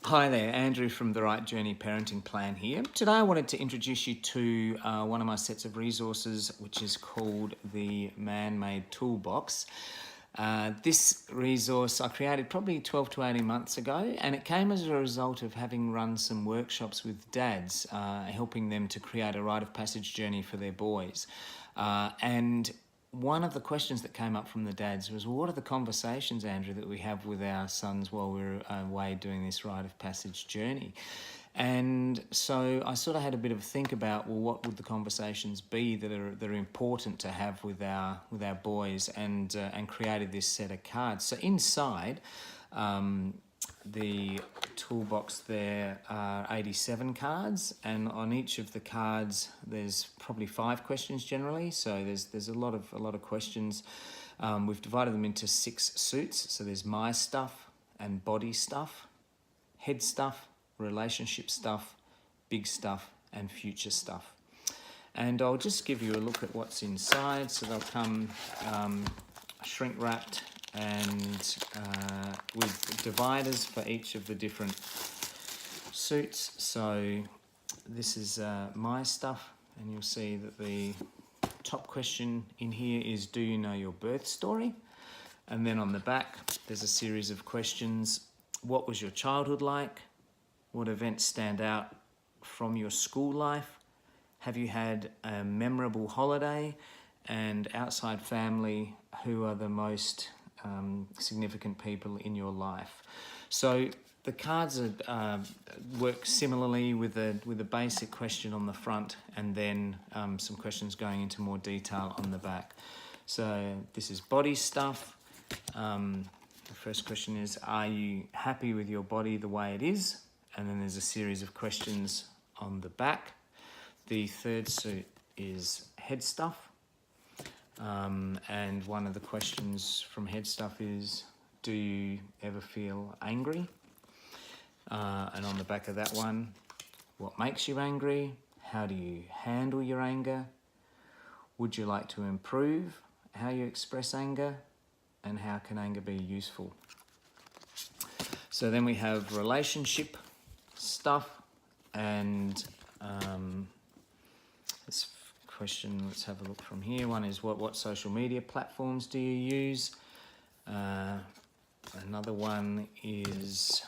Hi there, Andrew from the Rite Journey Parenting Plan here. Today I wanted to introduce you to one of my sets of resources, which is called the ManMade Toolbox. This resource I created probably 12 to 18 months ago, and it came as a result of having run some workshops with dads, helping them to create a rite of passage journey for their boys. And one of the questions that came up from the dads was, well, what are the conversations, Andrew, that we have with our sons while we're away doing this rite of passage journey? And so I sort of had a bit of a think about, well, what would the conversations be that are important to have with our boys, and created this set of cards. So inside the toolbox there are 87 cards, and on each of the cards there's probably 5 questions generally. So there's a lot of questions. We've divided them into 6 suits. So there's my stuff and body stuff, head stuff, relationship stuff, big stuff, and future stuff. And I'll just give you a look at what's inside. So they'll come shrink wrapped and with dividers for each of the different suits. So this is my stuff, and you'll see that the top question in here is, do you know your birth story? And then on the back there's a series of questions. What was your childhood like? What events stand out from your school life? Have you had a memorable holiday? And outside family, who are the most significant people in your life? So the cards work similarly with a basic question on the front, and then some questions going into more detail on the back. So this is body stuff. The first question is, are you happy with your body the way it is? And then there's a series of questions on the back. The third suit is head stuff. And one of the questions from head stuff is, do you ever feel angry? And on the back of that one, what makes you angry? How do you handle your anger? Would you like to improve how you express anger? And how can anger be useful? So then we have relationship stuff, and this question, let's have a look from here. One is, what social media platforms do you use? Another one is,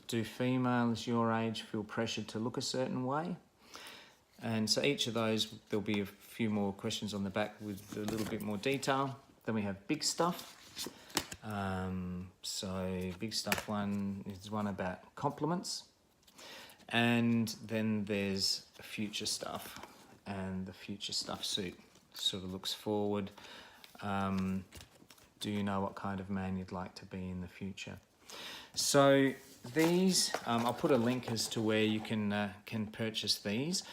do females your age feel pressured to look a certain way? And so each of those, there'll be a few more questions on the back with a little bit more detail. Then we have big stuff. So big stuff one is one about compliments. And then there's future stuff, and the future stuff suit sort of looks forward. Do you know what kind of man you'd like to be in the future? So these, I'll put a link as to where you can purchase these.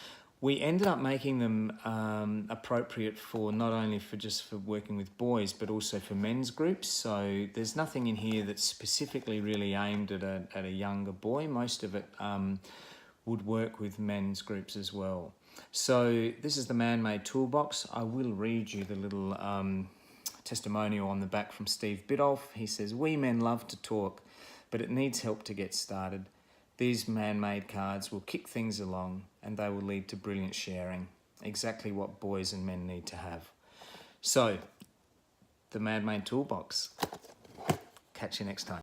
We ended up making them appropriate for not only for working with boys, but also for men's groups. So there's nothing in here that's specifically really aimed at a younger boy. Most of it would work with men's groups as well. So this is the ManMade Toolbox. I will read you the little testimonial on the back from Steve Biddulph. He says, "We men love to talk, but it needs help to get started. These man-made cards will kick things along, and they will lead to brilliant sharing, exactly what boys and men need to have." So, the ManMade Toolbox. Catch you next time.